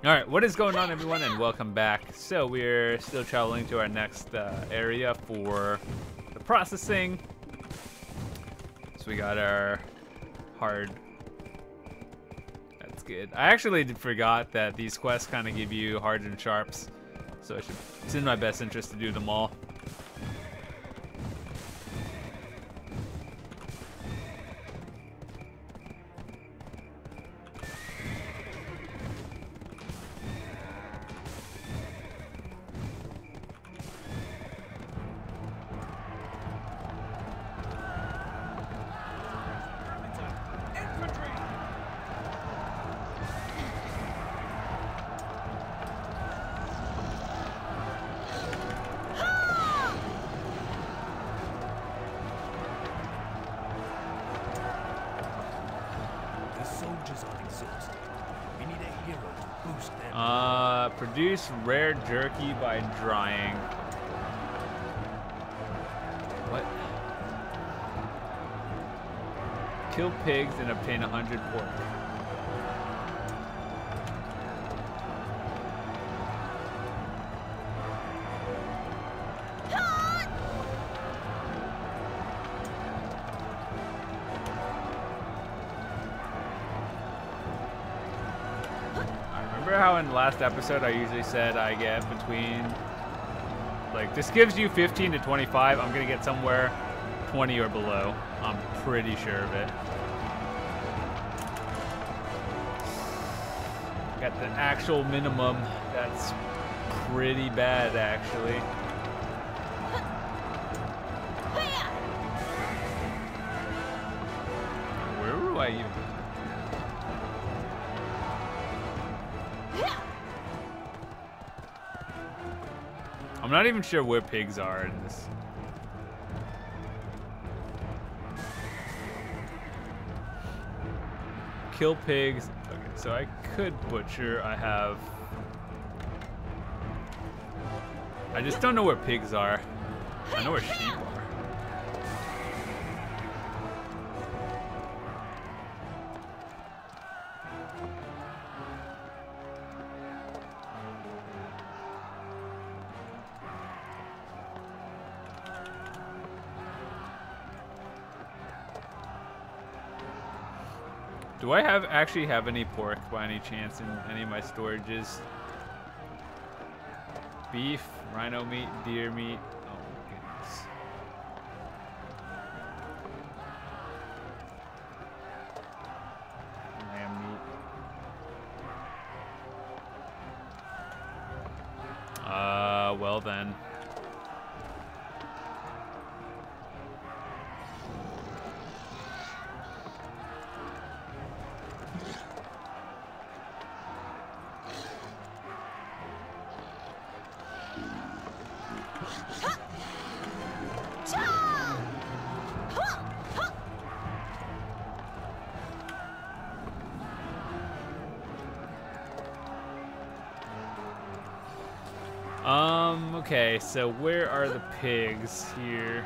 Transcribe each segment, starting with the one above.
Alright, what is going on, everyone, and welcome back. So we're still traveling to our next area for the processing. So we got our hard. That's good. I actually forgot that these quests kind of give you hards and sharps. So it's in my best interest to do them all. Produce rare jerky by drying. What? Kill pigs and obtain 100 pork. How in the last episode I usually said I get between, like, this gives you 15 to 25. I'm gonna get somewhere 20 or below. I'm pretty sure of it. Got the actual minimum. That's pretty bad, actually. Where do I even? I'm not even sure where pigs are in this. Kill pigs. Okay, so I could butcher. I just don't know where pigs are. I know where sheep are. Do I actually have any pork by any chance in any of my storages? Beef, rhino meat, deer meat. Oh my goodness. Lamb meat. Well then. Okay, so where are the pigs here?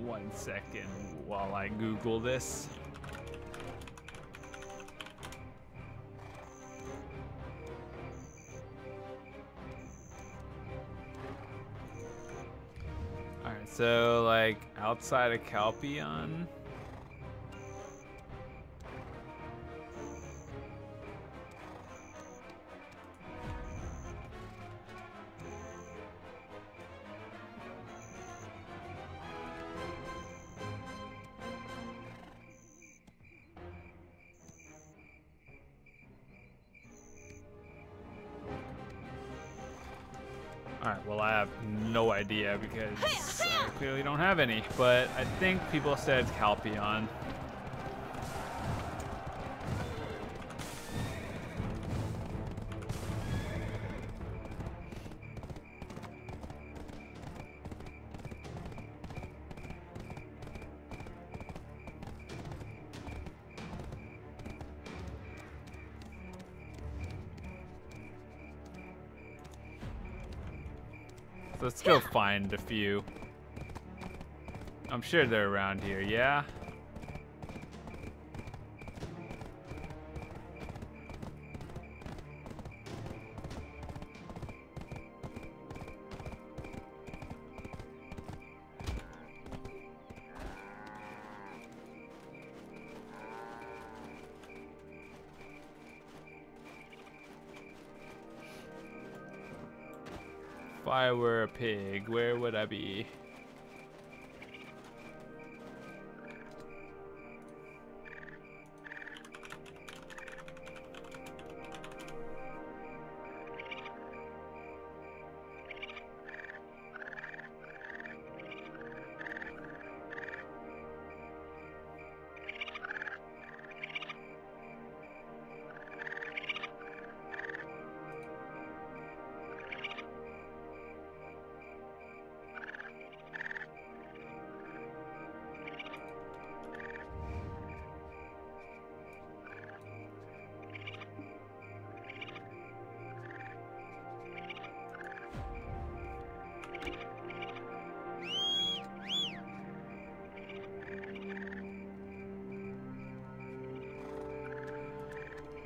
One second while I Google this. So, like, outside of Calpion? Alright, well, I have no idea because I clearly don't have any, but I think people said it's Calpion. So let's go find a few. I'm sure they're around here, yeah? If I were a pig, where would I be?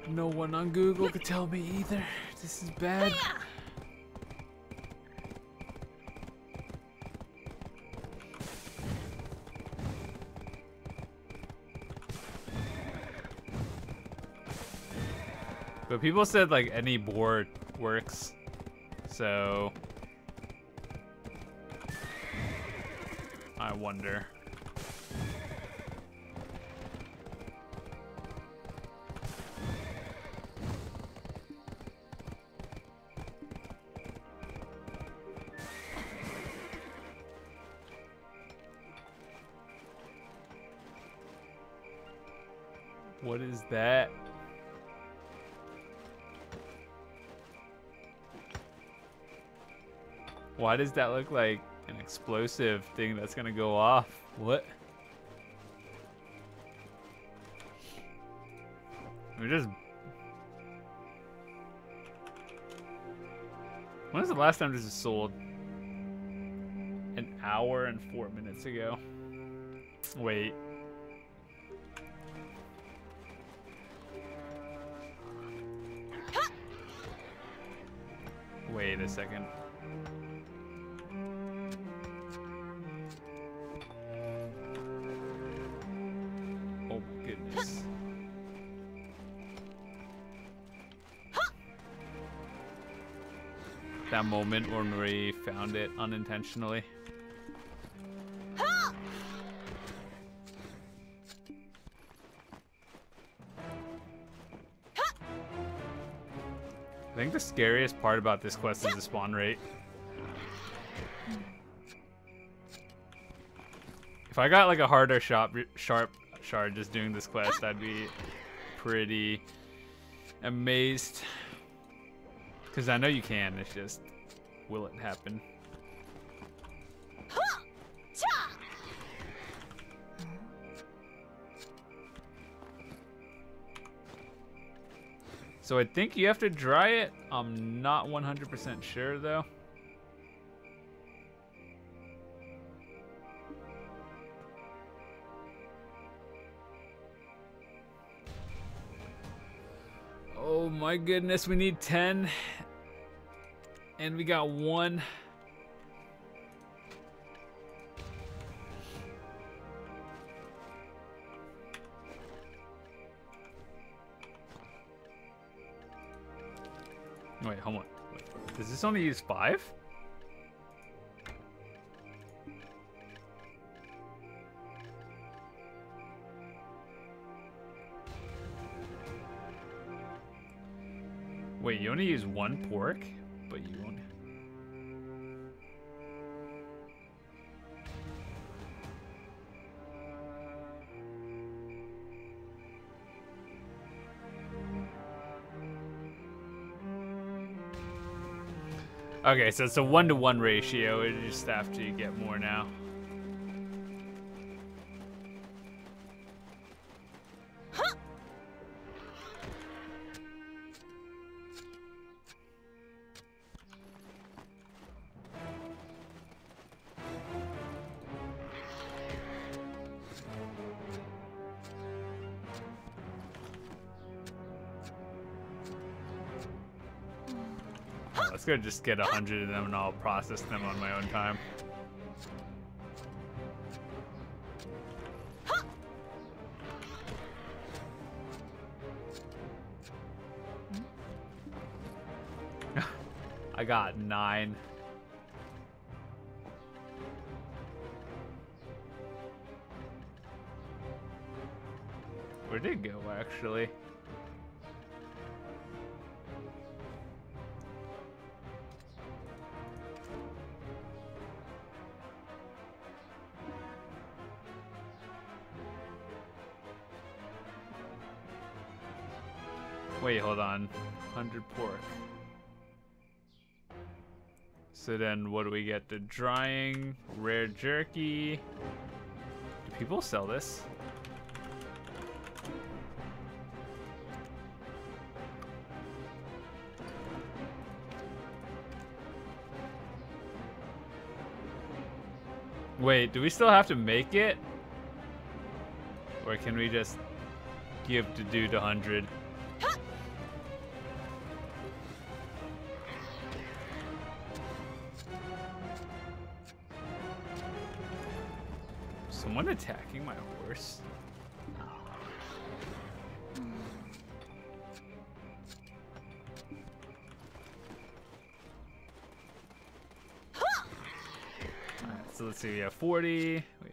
No one on Google could tell me either. This is bad. But people said like any board works, so I wonder. What is that? Why does that look like an explosive thing that's gonna go off? What? We're just... When was the last time this was sold? An hour and 4 minutes ago. Wait. Wait a second. Oh my goodness. That moment when we found it unintentionally. I think the scariest part about this quest is the spawn rate. If I got like a harder sharp shard just doing this quest, I'd be pretty amazed. Because I know you can, it's just, will it happen? So I think you have to dry it. I'm not 100% sure though. Oh my goodness, we need 10. And we got 1. Wait, hold on. Wait, does this only use 5? Wait, you only use 1 pork? But you only... Okay, so it's a 1-to-1 ratio. You just have to get more now. let's go just get 100 of them and I'll process them on my own time. I got 9. Where did it go, actually? Wait, hold on. 100 pork. So then what do we get? The drying, rare jerky. Do people sell this? Wait, do we still have to make it? Or can we just give the dude 100? Someone attacking my horse? Alright, so let's see, we have 40. Wait.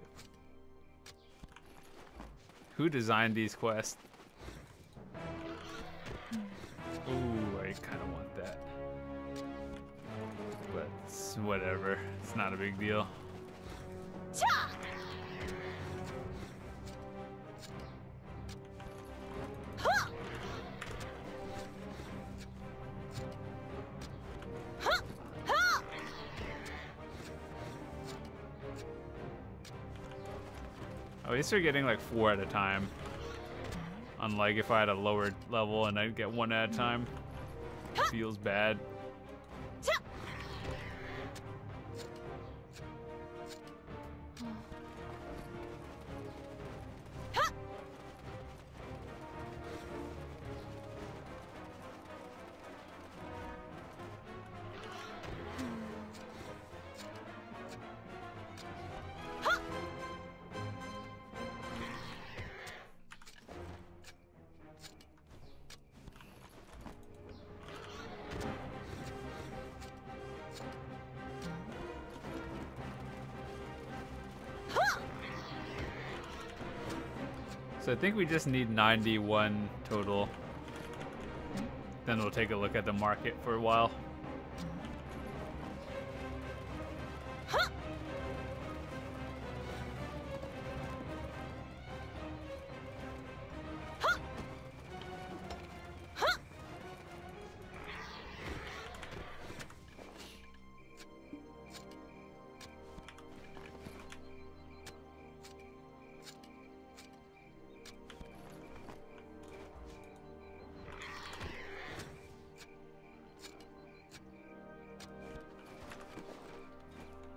Who designed these quests? Ooh, I kind of want that. But it's whatever, it's not a big deal. At least they're getting like 4 at a time. Unlike if I had a lower level and I'd get 1 at a time. Feels bad. So I think we just need 91 total. Then we'll take a look at the market for a while.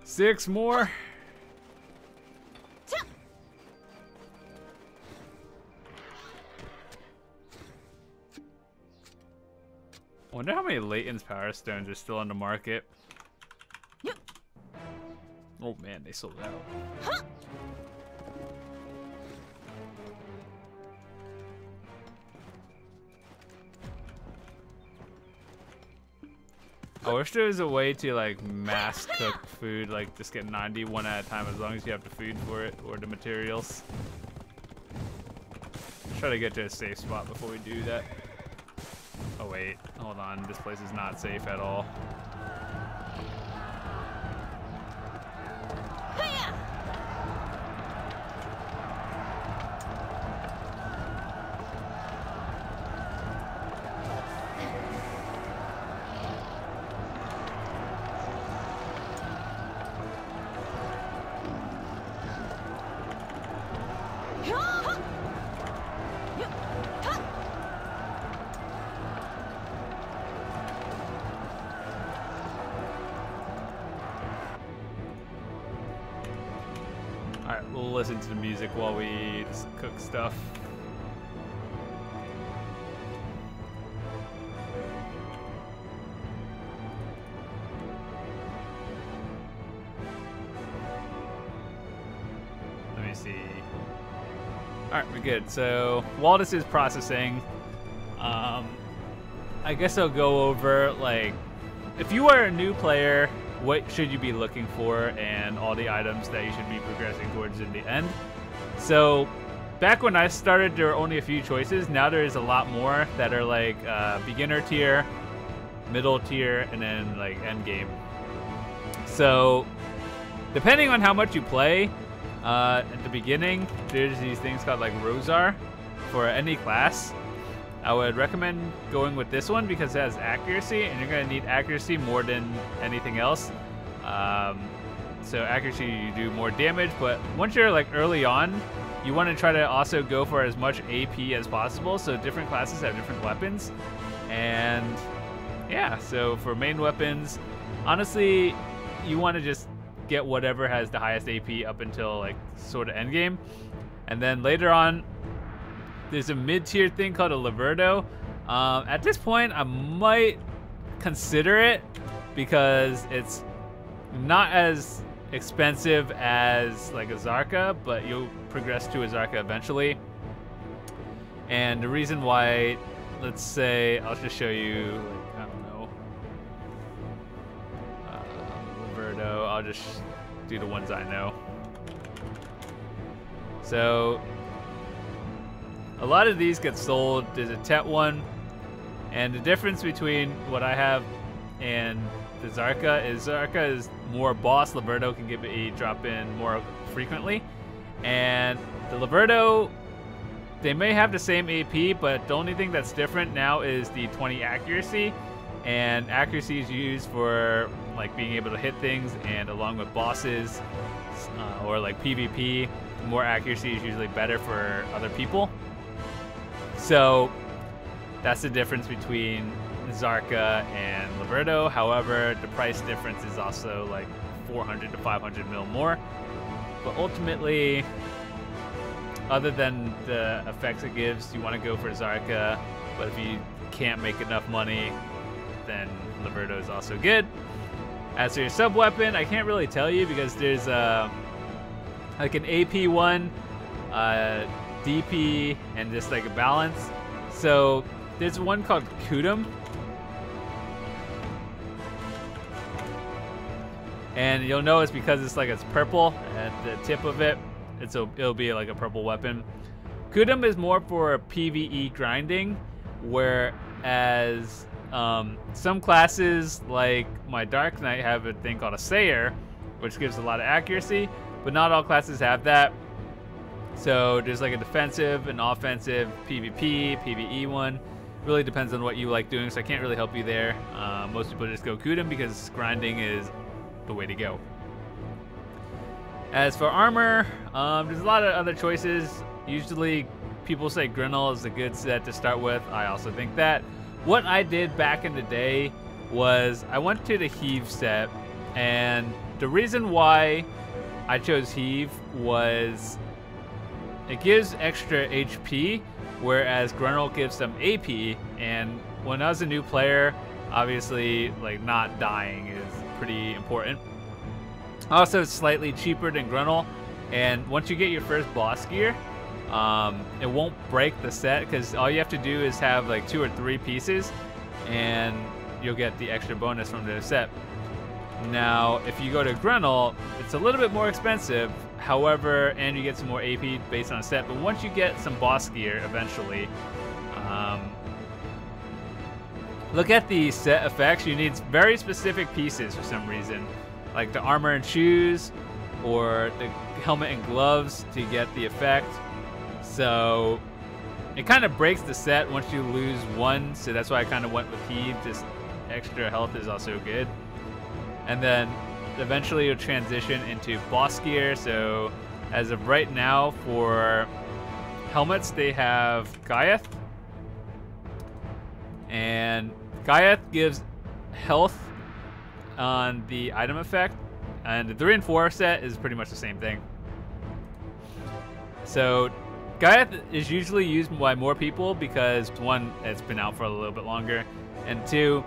Six more. Wonder how many Layton's Power Stones are still on the market. Oh man, they sold out. I wish there was a way to like mass cook food, like just get 91 at a time as long as you have the food for it or the materials. Try to get to a safe spot before we do that. Oh wait, hold on, this place is not safe at all. Alright, we'll listen to the music while we just cook stuff. Alright, we're good. So while this is processing, I guess I'll go over, like, if you are a new player, what should you be looking for and all the items that you should be progressing towards in the end. So back when I started, there were only a few choices. Now there's a lot more that are like beginner tier, middle tier, and then like end game. So depending on how much you play, at the beginning, there's these things called like Rosar for any class. I would recommend going with this one because it has accuracy, and you're going to need accuracy more than anything else. So accuracy, you do more damage, but once you're like early on, you want to try to also go for as much AP as possible. So different classes have different weapons. And yeah, so for main weapons, honestly, you want to just get whatever has the highest AP up until like sort of end game. And then later on, there's a mid-tier thing called a Liberto. At this point, I might consider it because it's not as expensive as like a Zarka, but you'll progress to a Zarka eventually. And the reason why, let's say, I'll just show you, like, I don't know, Liberto. I'll just do the ones I know. So a lot of these get sold. There's a Tet one, and the difference between what I have and the Zarka is more boss. Liberto can give a drop in more frequently, and the Liberto, they may have the same AP, but the only thing that's different now is the 20 accuracy, and accuracy is used for like being able to hit things, and along with bosses or like PvP, more accuracy is usually better for other people. So that's the difference between Zarka and Liberto. However, the price difference is also like 400 to 500 mil more. But ultimately, other than the effects it gives, you want to go for Zarka. But if you can't make enough money, then Liberto is also good. As for your sub weapon, I can't really tell you because there's like an AP one, DP, and just like a balance. So there's one called Kudum, and you'll know it's because it's purple at the tip of it. It'll be like a purple weapon. Kudum is more for PvE grinding, whereas some classes like my Dark Knight have a thing called a Sayer, which gives a lot of accuracy, but not all classes have that. So there's like a defensive, an offensive, PvP, PvE one. Really depends on what you like doing, so I can't really help you there. Most people just go Kudum because grinding is the way to go. As for armor, there's a lot of other choices. Usually people say Grinnell is a good set to start with. I also think that. What I did back in the day was I went to the Heave set, and the reason why I chose Heave was it gives extra HP, whereas Grinnell gives some AP. And when I was a new player, obviously like not dying is pretty important. Also, it's slightly cheaper than Grinnell, and once you get your first boss gear, it won't break the set because all you have to do is have like 2 or 3 pieces, and you'll get the extra bonus from the set. Now, if you go to Grinnell, it's a little bit more expensive. However, and you get some more AP based on a set. But once you get some boss gear, eventually, look at the set effects. You need very specific pieces for some reason, like the armor and shoes, or the helmet and gloves to get the effect. So it kind of breaks the set once you lose one. So that's why I kind of went with Heave. Just extra health is also good. And then eventually you'll transition into boss gear. So as of right now, for helmets, they have Gaiath. And Gaiath gives health on the item effect. And the 3 and 4 set is pretty much the same thing. So Gaiath is usually used by more people because, one, it's been out for a little bit longer, and 2,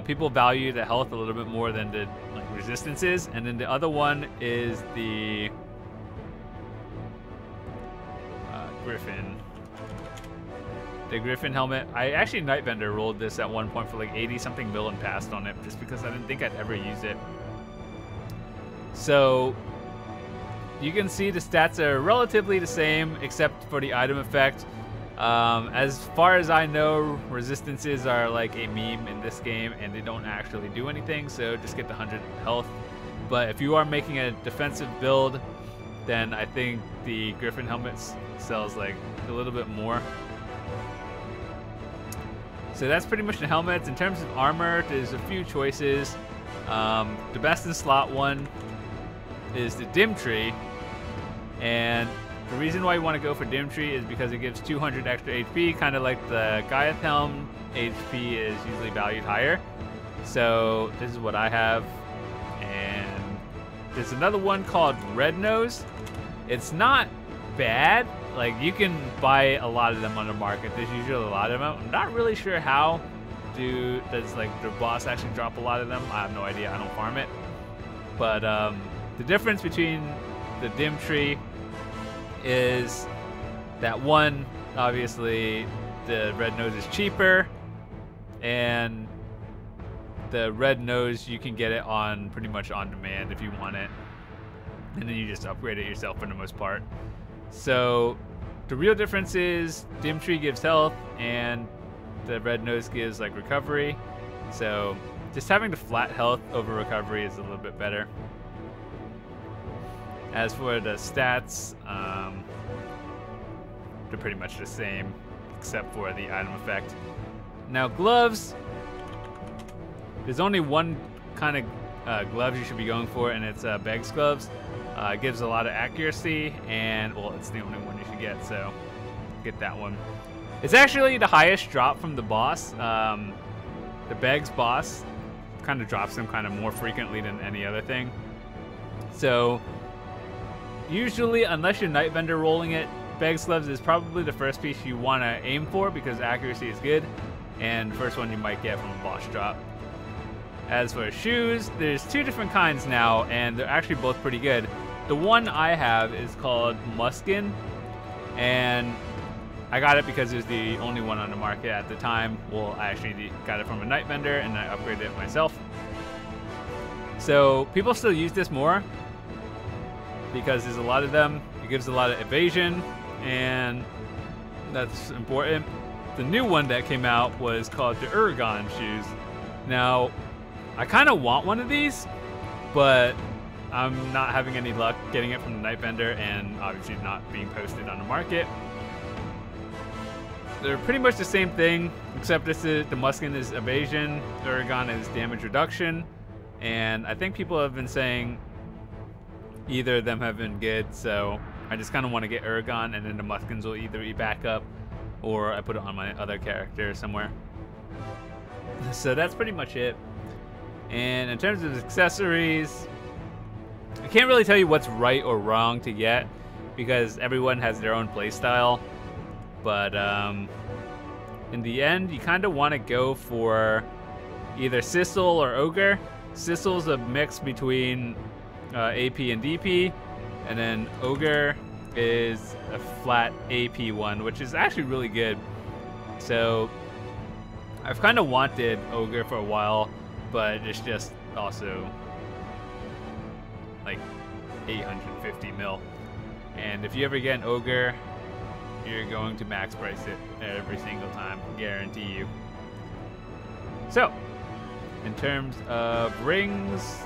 people value the health a little bit more than the resistances. And then the other one is the Griffin. The Griffin helmet. I actually Nightbender rolled this at one point for like 80 something mil and passed on it just because I didn't think I'd ever use it. So you can see the stats are relatively the same except for the item effect. As far as I know, resistances are like a meme in this game and they don't actually do anything, so just get the 100 health. But if you are making a defensive build, then I think the Griffin helmet sells like a little bit more. So that's pretty much the helmets. In terms of armor, there's a few choices. The best in slot one is the Dim Tree, and the reason why you want to go for Dim Tree is because it gives 200 extra HP, kind of like the Gaiath Helm. HP is usually valued higher. So this is what I have, and there's another one called Red Nose. It's not bad. Like, you can buy a lot of them on the market. There's usually a lot of them. I'm not really sure how does like the boss actually drop a lot of them. I have no idea. I don't farm it. But the difference between the Dim Tree is that one, obviously, the Red Nose is cheaper, and the Red Nose you can get it on pretty much on demand if you want it, and then you just upgrade it yourself for the most part. So the real difference is Dim Tree gives health and the Red Nose gives like recovery. So just having the flat health over recovery is a little bit better. As for the stats, they're pretty much the same except for the item effect. Now gloves, there's only one kind of gloves you should be going for, and it's Beg's gloves. It gives a lot of accuracy, and well, it's the only one you should get, so get that one. It's actually the highest drop from the boss. The Beg's boss kind of drops them kind of more frequently than any other thing. So usually, unless you're Nightbender rolling it, Beg's gloves is probably the first piece you want to aim for because accuracy is good, and the first one you might get from a boss drop. As for shoes, there's two different kinds now, and they're actually both pretty good. The one I have is called Muskin, and I got it because it was the only one on the market at the time. Well, I actually got it from a Nightbender, and I upgraded it myself. So people still use this more because there's a lot of them. It gives a lot of evasion, and that's important. The new one that came out was called the Uragon shoes. Now, I kind of want one of these, but I'm not having any luck getting it from the Nightbender, and obviously not being posted on the market. They're pretty much the same thing, except the Muskin is evasion, the Uragon is damage reduction, and I think people have been saying either of them have been good, so I just kind of want to get Uragon, and then the Muskins will either be backup, or I put it on my other character somewhere. So that's pretty much it. And in terms of accessories, I can't really tell you what's right or wrong to get because everyone has their own playstyle. But in the end, you kind of want to go for either Sissel or Ogre. Sissel's a mix between AP and DP, and then Ogre is a flat AP one, which is actually really good. So I've kind of wanted Ogre for a while, but it's just also like 850 mil. And if you ever get an Ogre, you're going to max price it every single time, guarantee you. So, in terms of rings,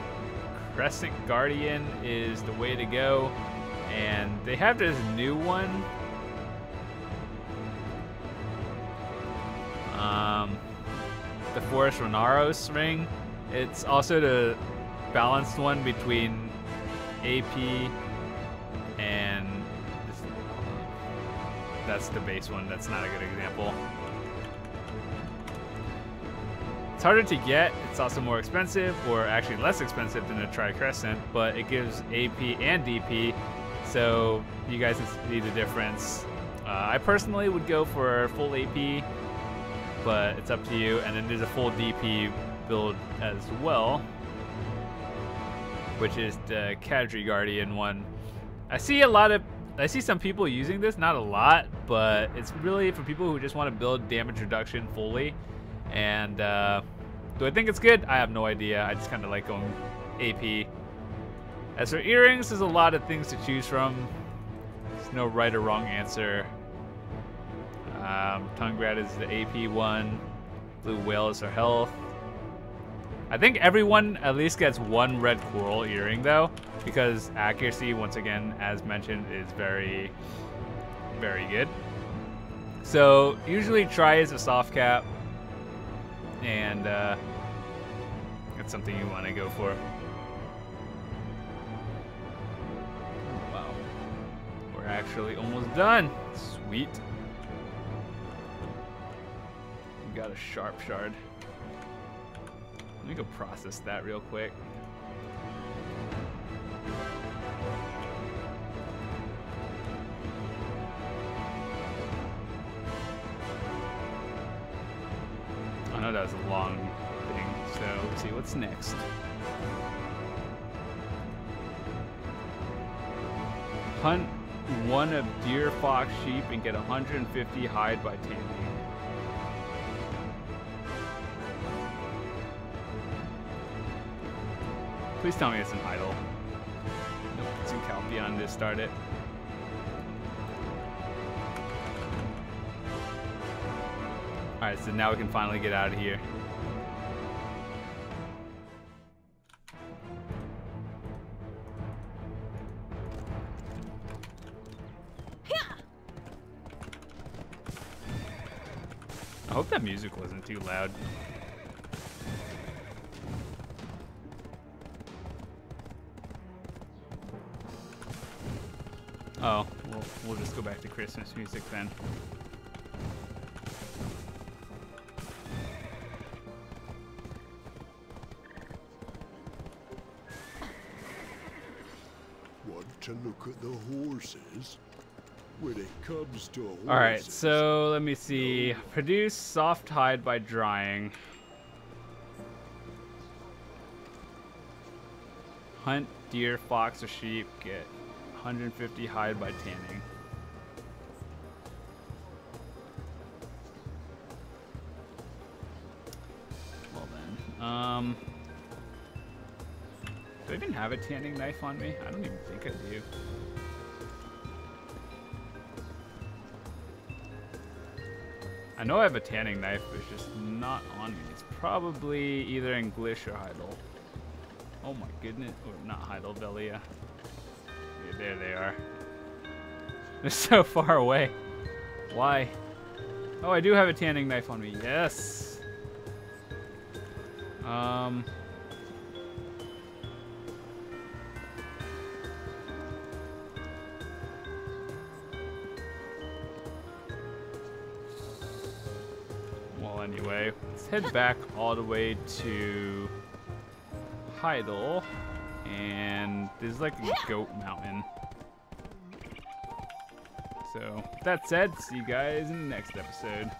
Crescent Guardian is the way to go. And they have this new one. The Forest Renaros ring. It's also the balanced one between AP and this, that's the base one. That's not a good example. It's harder to get. It's also more expensive, or actually less expensive than a Tri-Crescent, but it gives AP and DP, so you guys can see the difference. I personally would go for full AP, but it's up to you. And then there's a full DP build as well, which is the Kadri Guardian one. I see a lot of I see some people using this, not a lot, but it's really for people who just want to build damage reduction fully. And do I think it's good? I have no idea. I just kind of like going AP. As for earrings, there's a lot of things to choose from. There's no right or wrong answer. Tongue Rat is the AP one. Blue Whale is for health. I think everyone at least gets one red coral earring though, because accuracy, once again, as mentioned, is very, very good. So usually try is a soft cap, and that's something you want to go for. Oh, wow, we're actually almost done. Sweet. We got a sharp shard. Let me go process that real quick. I know that was a long thing, so let's see what's next. Hunt one of deer, fox, sheep, and get 150 hide by taming. Please tell me it's an idle. Nope, it's in Calpheon to start it. Alright, so now we can finally get out of here. I hope that music wasn't too loud. Oh, we'll just go back to Christmas music then. Want to look at the horses? When it comes to horses. Alright, so let me see. Produce soft hide by drying. Hunt deer, fox, or sheep. Get 150 hide by tanning. Well then, do I even have a tanning knife on me? I don't even think I do. I know I have a tanning knife, but it's just not on me. It's probably either in Glish or Heidel. Oh my goodness, or not Heidel, Velia. Yeah, there they are. They're so far away. Why? Oh, I do have a tanning knife on me. Yes. Well, anyway, let's head back all the way to Heidel. And there's like a goat mountain. So, with that said, see you guys in the next episode.